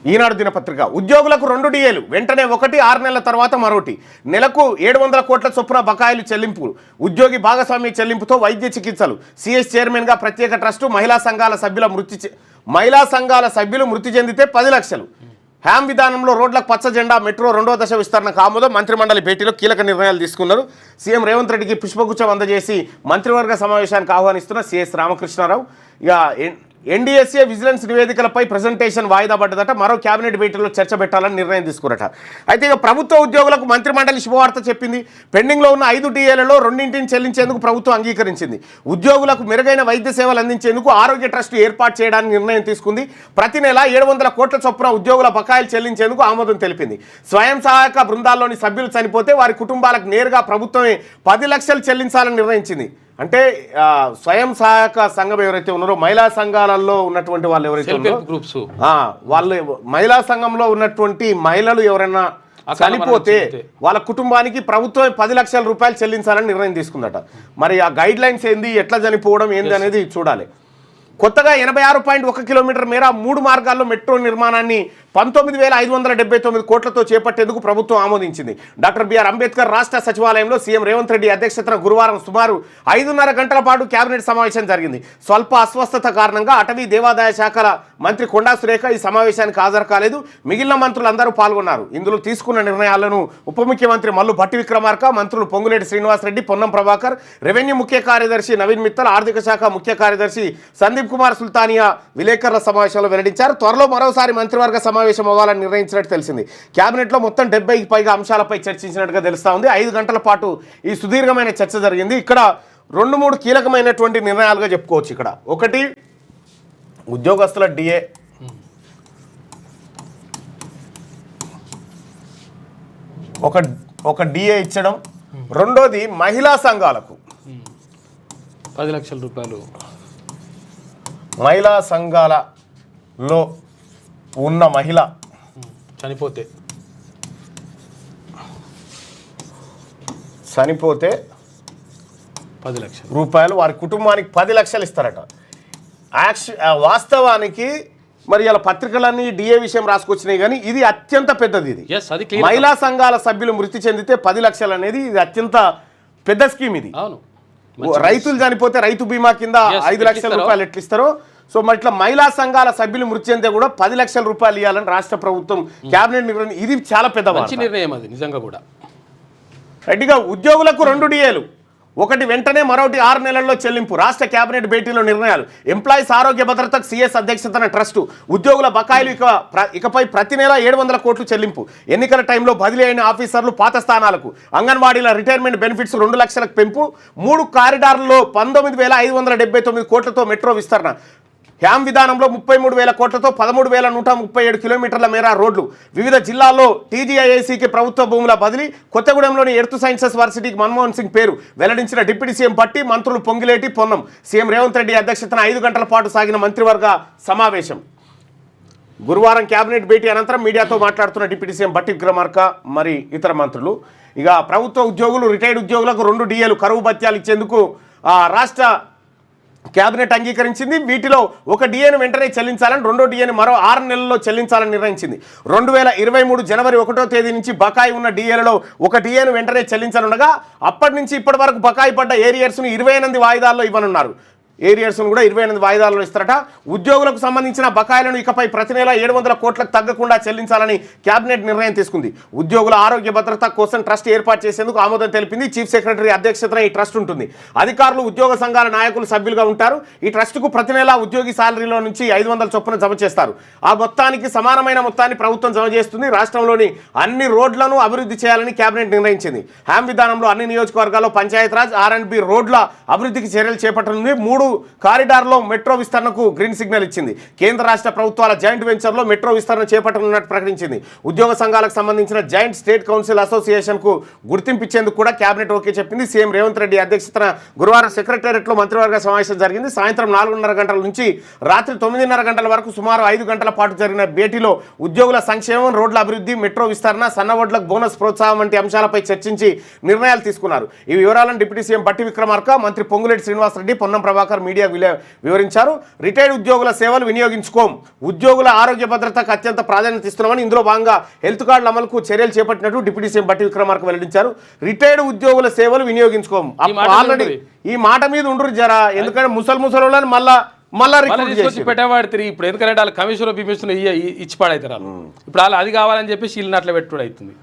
ఈనాడు దినపత్రిక ఉద్యోగులకు 2 డిఏలు వెంటనే ఒకటి 6 నెలల తర్వాత మరోటి నెలకు 700 కోట్ల చొప్పున బకాయిలు చెల్లింపు ఉద్యోగి భాగస్వామ్య చెల్లింపుతో వైద్య చికిత్సలు సిఎస్ చైర్మన్గా ప్రత్యేక ట్రస్టు మహిళా సంఘాల సభ్యులు మృతి చెందితే 10 లక్షలు హ్యామ్ విధానంలో రోడ్లకు పచ్చ జెండా మెట్రో 2వ దశ విస్తరణకు ఆమోదం మంత్రిమండలి భేటీలో కీలక నిర్ణయాలు తీసుకున్నారు సీఎం రేవంత్ రెడ్డికి పుష్పగుచ్చం అందజేసి మంత్రివర్గ సమావేశానికి ఆహ్వానిస్తున్న సిఎస్ రామకృష్ణారావు ఇక ఎన్డీఎస్ఏ విజిలెన్స్ నివేదికలపై ప్రెజెంటేషన్ వాయిదా పడ్డదట మరో కేబినెట్ భేటీలో చర్చ పెట్టాలని నిర్ణయం తీసుకురట అయితే ఇక ప్రభుత్వ ఉద్యోగులకు మంత్రిమండలి శుభవార్త చెప్పింది పెండింగ్లో ఉన్న 5 డిఏలలో 2ంటిని చెల్లించేందుకు ప్రభుత్వం అంగీకరించింది ఉద్యోగులకు మెరుగైన వైద్య సేవలు అందించేందుకు ఆరోగ్య ట్రస్ట్ ఏర్పాటు చేయడానికి నిర్ణయం తీసుకుంది ప్రతి నెల 700 కోట్ల చొప్పున ఉద్యోగుల బకాయిలు చెల్లించేందుకు ఆమోదం తెలిపింది స్వయం సహాయక బృందాల్లోని సభ్యులు చనిపోతే వారి కుటుంబాలకు నేరుగా ప్రభుత్వమే 10 లక్షలు చెల్లించాలని నిర్ణయించింది అంటే స్వయం సహాయక సంఘం ఎవరైతే ఉన్నారో మహిళా సంఘాలలో ఉన్నటువంటి వాళ్ళు ఎవరైతే ఉన్నారో వాళ్ళు మహిళా సంఘంలో ఉన్నటువంటి మహిళలు ఎవరైనా చనిపోతే వాళ్ళ కుటుంబానికి ప్రభుత్వం 10 లక్షల రూపాయలు చెల్లించాలని నిర్ణయం తీసుకుందట మరి ఆ గైడ్ లైన్స్ ఏంది ఎట్లా చనిపోవడం ఏంది అనేది చూడాలి కొత్తగా 86.1 కిలోమీటర్ మేర 3 మార్గాల్లో మెట్రో నిర్మాణాన్ని 19,579 కోట్లతో చేపట్టేందుకు ప్రభుత్వం ఆమోదించింది డాక్టర్ బిఆర్ అంబేద్కర్ రాష్ట్ర సచివాలయంలో సీఎం రేవంత్ రెడ్డి అధ్యక్షతన గురువారం సుమారు 5:30 గంటల పాటు కేబినెట్ సమావేశం జరిగింది స్వల్ప అస్వస్థత కారణంగా అటవీ దేవాదాయ శాఖల మంత్రి కొండా సురేఖ ఈ సమావేశానికి హాజరు కాలేదు మిగిలిన మంత్రులందరూ పాల్గొన్నారు ఇందులో తీసుకున్న నిర్ణయాలను ఉప ముఖ్యమంత్రి మల్లు భట్టి విక్రమార్క మంత్రులు పొంగులేటి శ్రీనివాసరెడ్డి పొన్నం ప్రభాకర్ రెవెన్యూ ముఖ్య కార్యదర్శి నవీన్ మిత్తల్ ఆర్థిక శాఖ ముఖ్య కార్యదర్శి సందీప్ కుమార్ సుల్తానియా విలేకరుల సమావేశంలో వెల్లడించారు త్వరలో మరోసారి మంత్రివర్గ సమావేశం అవ్వాలని నిర్ణయించినట్టు తెలిసింది కేబినెట్లో మొత్తం 70కి పైగా అంశాలపై చర్చించినట్టుగా తెలుస్తా ఉంది 5 గంటల పాటు ఈ సుదీర్ఘమైన చర్చ జరిగింది ఇక్కడ 2-3 కీలకమైనటువంటి నిర్ణయాలుగా చెప్పుకోవచ్చు ఇక్కడ ఒకటి ఉద్యోగస్తుల డిఏ ఒక డిఏ ఇచ్చడం రెండోది మహిళా సంఘాలకు 10 లక్షల రూపాయలు మహిళా సంఘాలలో ఉన్న మహిళ చనిపోతే 10 లక్షల రూపాయలు వారి కుటుంబానికి 10 లక్షలు ఇస్తారట వాస్తవానికి మరి ఇలా పత్రికలన్నీ డిఏ విషయం రాసుకొచ్చినాయి కానీ ఇది అత్యంత పెద్దది ఇది మహిళా సంఘాల సభ్యులు మృతి చెందితే 10 లక్షలు అనేది ఇది అత్యంత పెద్ద స్కీమ్ ఇది రైతులు చనిపోతే రైతు బీమా కింద 5 లక్షల రూపాయలు ఎట్లు ఇస్తారో సో మరి ఇట్లా మహిళా సంఘాల సభ్యులు మృతి చెందితే కూడా 10 లక్షల రూపాయలు ఇవ్వాలని రాష్ట్ర ప్రభుత్వం కేబినెట్ నిర్ణయం ఇది చాలా పెద్ద నిర్ణయం అది నిజంగా కూడా రెడ్డిగా ఉద్యోగులకు 2 డిఏలు ఒకటి వెంటనే మరొకటి 6 నెలల్లో చెల్లింపు రాష్ట్ర కేబినెట్ భేటీలో నిర్ణయాలు ఎంప్లాయీస్ ఆరోగ్య భద్రతకు సిఎస్ అధ్యక్షతన ట్రస్టు ఉద్యోగుల బకాయిలు ఇకపై ప్రతి నెల 700 కోట్లు చెల్లింపు ఎన్నికల టైంలో బదిలీ అయిన ఆఫీసర్లు పాత స్థానాలకు అంగన్వాడీల రిటైర్మెంట్ బెనిఫిట్స్ 2 లక్షలకు పెంపు 3 కారిడార్లలో 19,579 కోట్లతో మెట్రో విస్తరణ హ్యామ్ విధానంలో 33,000 కోట్లతో 13,137 కిలోమీటర్ల మేర రోడ్లు వివిధ జిల్లాల్లో టీజీఐఐసీకి ప్రభుత్వ భూముల బదిలీ కొత్తగూడెంలోని ఎర్త్ సైన్సెస్ వర్సిటీకి మన్మోహన్ సింగ్ పేరు వెల్లడించిన డిప్యూటీ సీఎం భట్టి మంత్రులు పొంగిలేటి పొన్నం సీఎం రేవంత్ రెడ్డి అధ్యక్షతన 5 గంటల పాటు సాగిన మంత్రివర్గ సమావేశం గురువారం కేబినెట్ భేటీ అనంతరం మీడియాతో మాట్లాడుతున్న డిప్యూటీ సీఎం భట్టి విక్రమార్క మరి ఇతర మంత్రులు ఇక ప్రభుత్వ ఉద్యోగులు రిటైర్డ్ ఉద్యోగులకు 2 డిఏలు కరువు భత్యాలు ఇచ్చేందుకు రాష్ట్ర కేబినెట్ అంగీకరించింది వీటిలో ఒక డిఏను వెంటనే చెల్లించాలని 2వ డిఏను మరో 6 నెలల్లో చెల్లించాలని నిర్ణయించింది 2023 జనవరి 1వ తేదీ నుంచి బకాయి ఉన్న డిఏలలో ఒక డిఏను వెంటనే చెల్లించనుండగా అప్పటి నుంచి ఇప్పటి వరకు బకాయి పడ్డ ఏరియర్స్ను 28 వాయిదాల్లో ఇవ్వనున్నారు ఏరియర్స్ను కూడా 28 వాయిదాల్లో ఇస్తారట ఉద్యోగులకు సంబంధించిన బకాయిలను ఇకపై ప్రతి నెల 700 కోట్లకు తగ్గకుండా చెల్లించాలని కేబినెట్ నిర్ణయం తీసుకుంది ఉద్యోగుల ఆరోగ్య భద్రత కోసం ట్రస్ట్ ఏర్పాటు చేసేందుకు ఆమోదం తెలిపింది చీఫ్ సెక్రటరీ అధ్యక్షతన ఈ ట్రస్ట్ ఉంటుంది అధికారులు ఉద్యోగ సంఘాల నాయకులు సభ్యులుగా ఉంటారు ఈ ట్రస్టుకు ప్రతి నెల ఉద్యోగి శాలరీలో నుంచి 500 చొప్పున జమ చేస్తారు ఆ మొత్తానికి సమానమైన మొత్తాన్ని ప్రభుత్వం జమ చేస్తుంది రాష్ట్రంలోని అన్ని రోడ్లను అభివృద్ధి చేయాలని కేబినెట్ నిర్ణయించింది హ్యామ్ విధానంలో అన్ని నియోజకవర్గాల్లో పంచాయతీరాజ్ R&B రోడ్ల అభివృద్ధికి చర్యలు చేపట్టనుంది 3 కారిడార్లో మెట్రో విస్తరణకు గ్రీన్ సిగ్నల్ ఇచ్చింది కేంద్ర రాష్ట్ర ప్రభుత్వాల జాయింట్ వెంచర్లో మెట్రో విస్తరణ చేపట్టనున్నట్టు ప్రకటించింది ఉద్యోగ సంఘాలకు సంబంధించిన జాయింట్ స్టేట్ కౌన్సిల్ అసోసియేషన్కు గుర్తింపు ఇచ్చేందుకు కూడా కేబినెట్ ఓకే చెప్పింది సీఎం రేవంత్ రెడ్డి అధ్యక్షతన గురువారం సెక్రటేరియట్లో మంత్రివర్గ సమావేశం జరిగింది సాయంత్రం 4:30 గంటల నుంచి రాత్రి 9:30 గంటల వరకు సుమారు 5 గంటల పాటు జరిగిన భేటీలో ఉద్యోగుల సంక్షేమం రోడ్ల అభివృద్ధి మెట్రో విస్తరణ సన్నవడ్లకు బోనస్ ప్రోత్సాహం వంటి అంశాలపై చర్చించి నిర్ణయాలు తీసుకున్నారు ఈ వివరాలను డిప్యూటీ సీఎం భట్టి విక్రమార్క మంత్రి పొంగులేటి శ్రీనివాసరెడ్డి పొన్నం ప్రభాకర్ ప్రభాకర్ మీడియాకు వివరించారు. రిటైర్డ్ ఉద్యోగుల సేవలు వినియోగించుకోం, ఉద్యోగుల ఆరోగ్య భద్రతకు అత్యంత ప్రాధాన్యత ఇస్తున్నామని, ఇందులో భాగంగా హెల్త్ కార్డుల అమలుకు చర్యలు చేపట్టినట్టు డిప్యూటీ సీఎం బట్టి విక్రమార్క వెల్లడించారు. రిటైర్డ్ ఉద్యోగుల సేవలు వినియోగించుకోం ఆల్రెడీ ఈ మాట మీద ఉండ్రు జరా, ఎందుకంటే ముసలి మళ్ళా రిక్రూట్ చేసి పెట్టబడి ఇప్పుడు ఎందుకంటే వాళ్ళు కమిషన్ ఇచ్చి పడైతారు. ఇప్పుడు వాళ్ళు అది కావాలని చెప్పి వీళ్ళని అట్లా పెట్టుడు అవుతుంది.